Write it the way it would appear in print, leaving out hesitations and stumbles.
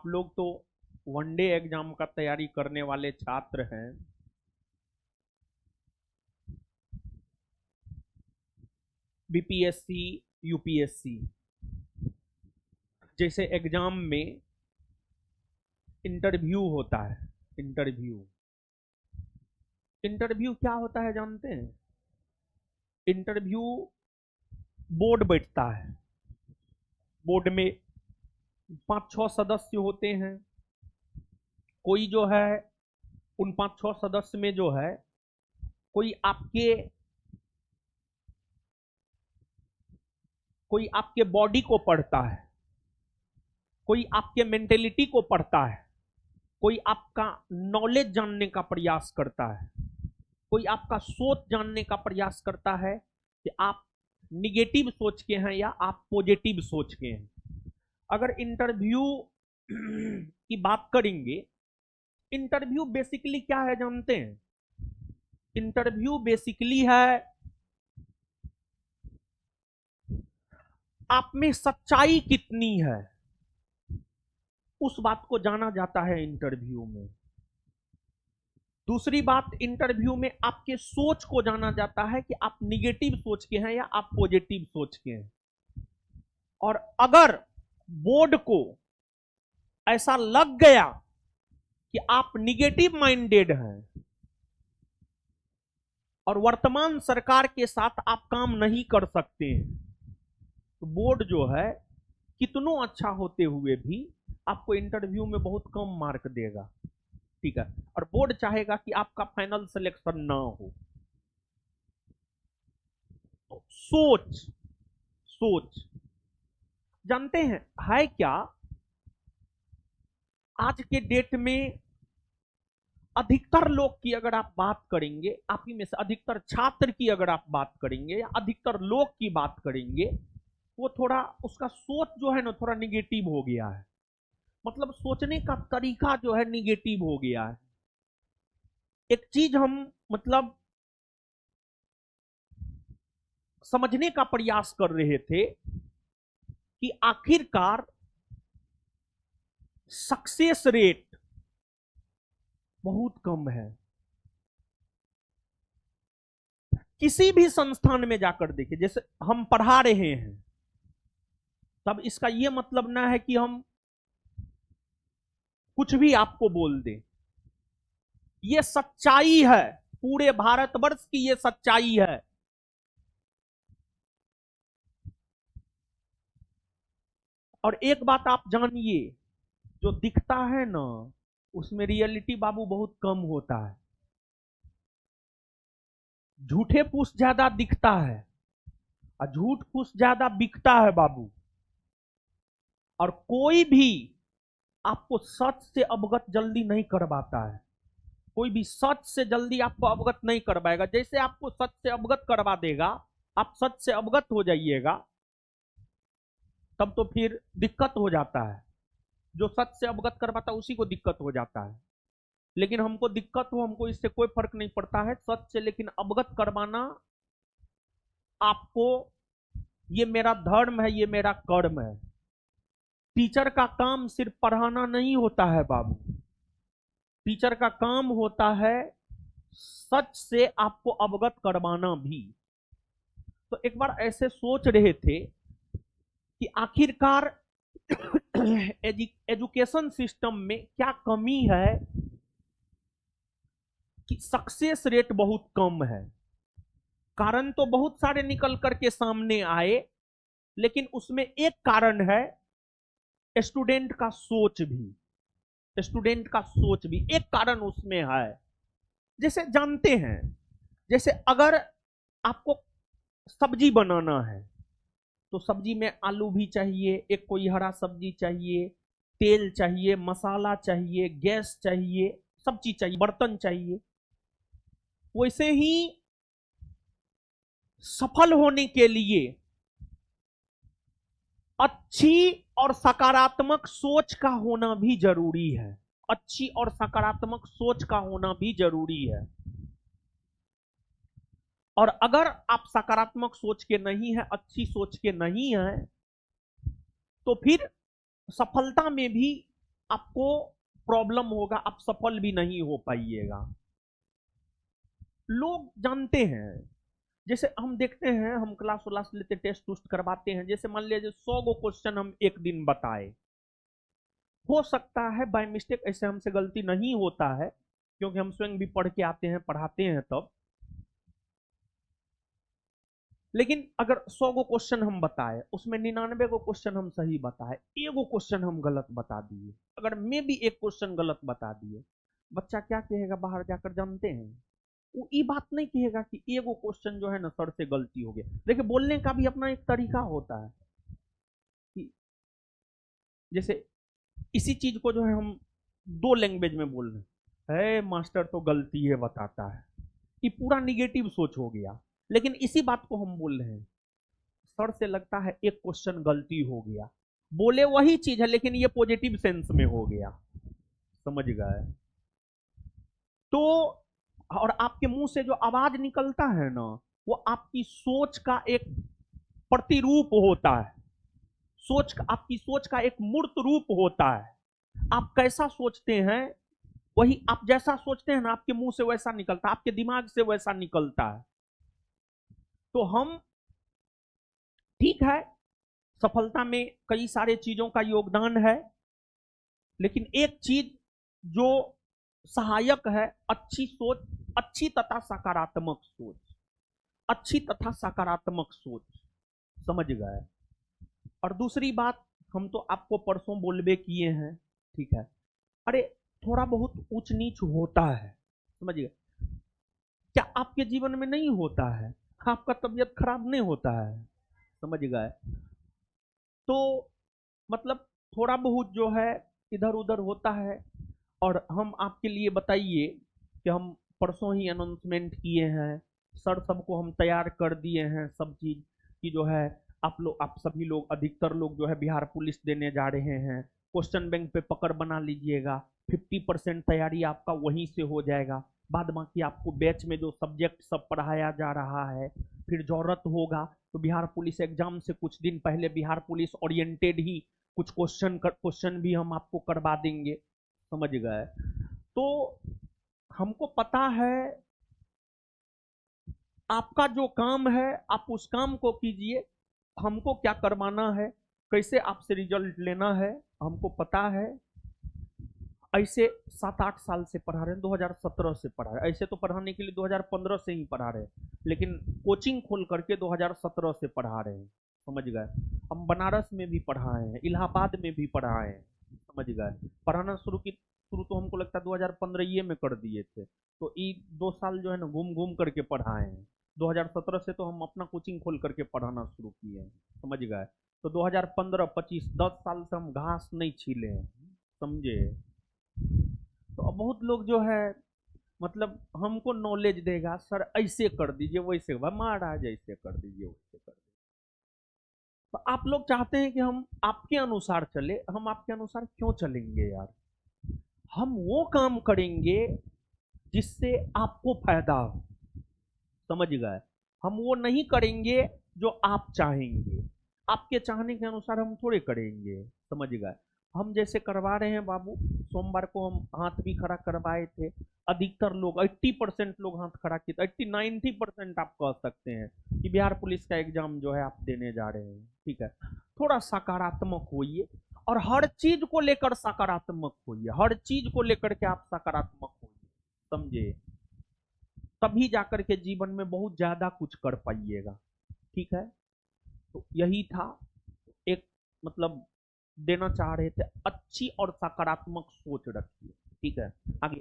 आप लोग तो वनडे एग्जाम का तैयारी करने वाले छात्र हैं। बीपीएससी, यूपीएससी जैसे एग्जाम में इंटरव्यू होता है। इंटरव्यू इंटरव्यू क्या होता है जानते हैं? इंटरव्यू बोर्ड बैठता है। बोर्ड में 5-6 सदस्य होते हैं। कोई जो है उन 5-6 सदस्य में जो है कोई आपके बॉडी को पढ़ता है, कोई आपके मेंटेलिटी को पढ़ता है, कोई आपका नॉलेज जानने का प्रयास करता है, कोई आपका सोच जानने का प्रयास करता है कि आप निगेटिव सोच के हैं या आप पॉजिटिव सोच के हैं। अगर इंटरव्यू की बात करेंगे, इंटरव्यू बेसिकली क्या है जानते हैं? इंटरव्यू बेसिकली है आप में सच्चाई कितनी है, उस बात को जाना जाता है इंटरव्यू में। दूसरी बात, इंटरव्यू में आपके सोच को जाना जाता है कि आप निगेटिव सोच के हैं या आप पॉजिटिव सोच के हैं। और अगर बोर्ड को ऐसा लग गया कि आप निगेटिव माइंडेड हैं और वर्तमान सरकार के साथ आप काम नहीं कर सकते हैं, तो बोर्ड जो है कितनों अच्छा होते हुए भी आपको इंटरव्यू में बहुत कम मार्क देगा। ठीक है, और बोर्ड चाहेगा कि आपका फाइनल सिलेक्शन ना हो। तो सोच जानते हैं है क्या? आज के डेट में अधिकतर लोग की अगर आप बात करेंगे, आप ही में से अधिकतर छात्र की अगर आप बात करेंगे या अधिकतर लोग की बात करेंगे, वो थोड़ा उसका सोच जो है ना थोड़ा निगेटिव हो गया है। मतलब सोचने का तरीका जो है निगेटिव हो गया है। एक चीज हम मतलब समझने का प्रयास कर रहे थे कि आखिरकार सक्सेस रेट बहुत कम है। किसी भी संस्थान में जाकर देखिए, जैसे हम पढ़ा रहे हैं, तब इसका यह मतलब ना है कि हम कुछ भी आपको बोल दें। यह सच्चाई है, पूरे भारतवर्ष की यह सच्चाई है। और एक बात आप जानिए, जो दिखता है ना उसमें रियलिटी बाबू बहुत कम होता है। झूठे फूस ज्यादा दिखता है और झूठ फूस ज्यादा बिकता है बाबू। और कोई भी आपको सच से अवगत जल्दी नहीं करवाता है। कोई भी सच से जल्दी आपको अवगत नहीं करवाएगा। जैसे आपको सच से अवगत करवा देगा, आप सच से अवगत हो जाइएगा, तब तो फिर दिक्कत हो जाता है। जो सच से अवगत करवाता है उसी को दिक्कत हो जाता है। लेकिन हमको दिक्कत हो, हमको इससे कोई फर्क नहीं पड़ता है सच से, लेकिन अवगत करवाना आपको, ये मेरा धर्म है, ये मेरा कर्म है। टीचर का काम सिर्फ पढ़ाना नहीं होता है बाबू। टीचर का काम होता है सच से आपको अवगत करवाना भी। तो एक बार ऐसे सोच रहे थे कि आखिरकार एजुकेशन सिस्टम में क्या कमी है कि सक्सेस रेट बहुत कम है। कारण तो बहुत सारे निकल करके सामने आए, लेकिन उसमें एक कारण है स्टूडेंट का सोच भी। स्टूडेंट का सोच भी एक कारण उसमें है। जैसे जानते हैं, जैसे अगर आपको सब्जी बनाना है तो सब्जी में आलू भी चाहिए, एक कोई हरा सब्जी चाहिए, तेल चाहिए, मसाला चाहिए, गैस चाहिए, सब चीज चाहिए, बर्तन चाहिए। वैसे ही सफल होने के लिए अच्छी और सकारात्मक सोच का होना भी जरूरी है। अच्छी और सकारात्मक सोच का होना भी जरूरी है। और अगर आप सकारात्मक सोच के नहीं है, अच्छी सोच के नहीं है, तो फिर सफलता में भी आपको प्रॉब्लम होगा, आप सफल भी नहीं हो पाइएगा। लोग जानते हैं, जैसे हम देखते हैं, हम क्लास व्लास लेते, टेस्ट टूस्ट करवाते हैं, जैसे मान लीजिए 100 गो क्वेश्चन हम एक दिन बताए, हो सकता है बाय मिस्टेक ऐसे हमसे गलती नहीं होता है, क्योंकि हम स्वयं भी पढ़ के आते हैं, पढ़ाते हैं तब। लेकिन अगर 100 गो क्वेश्चन हम बताए, उसमें 99 गो क्वेश्चन हम सही बताए, एगो क्वेश्चन हम गलत बता दिए, अगर मैं भी एक क्वेश्चन गलत बता दिए, बच्चा क्या कहेगा बाहर जाकर, जानते हैं? वो ये बात नहीं कहेगा कि एगो क्वेश्चन जो है ना सर से गलती हो गया। देखिए, बोलने का भी अपना एक तरीका होता है कि जैसे इसी चीज को जो है हम दो लैंग्वेज में बोल रहे हैं, है मास्टर तो गलती है बताता है, ये पूरा निगेटिव सोच हो गया। लेकिन इसी बात को हम बोल रहे हैं, सर से लगता है एक क्वेश्चन गलती हो गया, बोले वही चीज है लेकिन ये पॉजिटिव सेंस में हो गया, समझ गए? तो और आपके मुंह से जो आवाज निकलता है ना, वो आपकी सोच का एक प्रतिरूप होता है, आपकी सोच का एक मूर्त रूप होता है। आप कैसा सोचते हैं, वही आप जैसा सोचते हैं ना, आपके मुंह से वैसा निकलता है, आपके दिमाग से वैसा निकलता है। तो हम, ठीक है, सफलता में कई सारे चीजों का योगदान है, लेकिन एक चीज जो सहायक है, अच्छी सोच, अच्छी तथा सकारात्मक सोच, अच्छी तथा सकारात्मक सोच, समझ गए? और दूसरी बात, हम तो आपको परसों बोलबे किए हैं, ठीक है, अरे थोड़ा बहुत ऊंच नीच होता है, समझ गए? क्या आपके जीवन में नहीं होता है? आपका तबीयत खराब नहीं होता है, समझ गए? तो मतलब थोड़ा बहुत जो है इधर उधर होता है। और हम आपके लिए बताइए कि हम परसों ही अनाउंसमेंट किए हैं, सर सबको हम तैयार कर दिए हैं सब चीज की जो है, आप सभी लोग, अधिकतर लोग जो है बिहार पुलिस देने जा रहे हैं। क्वेश्चन बैंक पे पकड़ बना लीजिएगा, 50% तैयारी आपका वहीं से हो जाएगा। बाद बाकी आपको बैच में जो सब्जेक्ट सब पढ़ाया जा रहा है, फिर जरूरत होगा तो बिहार पुलिस एग्जाम से कुछ दिन पहले बिहार पुलिस ओरिएंटेड ही कुछ क्वेश्चन भी हम आपको करवा देंगे, समझ गए? तो हमको पता है आपका जो काम है, आप उस काम को कीजिए, हमको क्या करवाना है, कैसे आपसे रिजल्ट लेना है, हमको पता है। ऐसे 7-8 साल से पढ़ा रहे हैं, 2017 से पढ़ा रहे हैं, ऐसे तो पढ़ाने के लिए 2015 से ही पढ़ा रहे हैं, लेकिन कोचिंग खोल करके 2017 से पढ़ा रहे हैं, समझ गए? हम बनारस में भी पढ़ाए हैं, इलाहाबाद में भी पढ़ाए हैं, समझ गए? पढ़ाना शुरू तो हमको लगता है 2015 ये में कर दिए थे, तो ये 2 साल जो है ना घूम घूम करके पढ़ाए हैं। 2017 से तो हम अपना कोचिंग खोल करके पढ़ाना शुरू किए हैं, समझ गए? तो 2015-25 10 साल से हम घास नहीं छीले हैं, समझे? तो अब बहुत लोग जो है मतलब हमको नॉलेज देगा, सर ऐसे कर दीजिए, वैसे महाराज ऐसे कर दीजिए, वैसे कर दीजिए। तो आप लोग चाहते हैं कि हम आपके अनुसार चले, हम आपके अनुसार क्यों चलेंगे यार? हम वो काम करेंगे जिससे आपको फायदा हो, समझ गए? हम वो नहीं करेंगे जो आप चाहेंगे, आपके चाहने के अनुसार हम थोड़े करेंगे, समझ गए? हम जैसे करवा रहे हैं बाबू, सोमवार को हम हाथ भी खड़ा करवाए थे, अधिकतर लोग 80% लोग हाथ खड़ा किए, 80-90% आप कह सकते हैं कि बिहार पुलिस का एग्जाम जो है आप देने जा रहे हैं, ठीक है? थोड़ा सकारात्मक होइए, और हर चीज को लेकर सकारात्मक होइए, हर चीज को लेकर के आप सकारात्मक होइए, समझे? तभी जाकर के जीवन में बहुत ज्यादा कुछ कर पाइएगा, ठीक है? तो यही था, एक मतलब देना चाह रहे थे, अच्छी और सकारात्मक सोच रखिए, ठीक है? आगे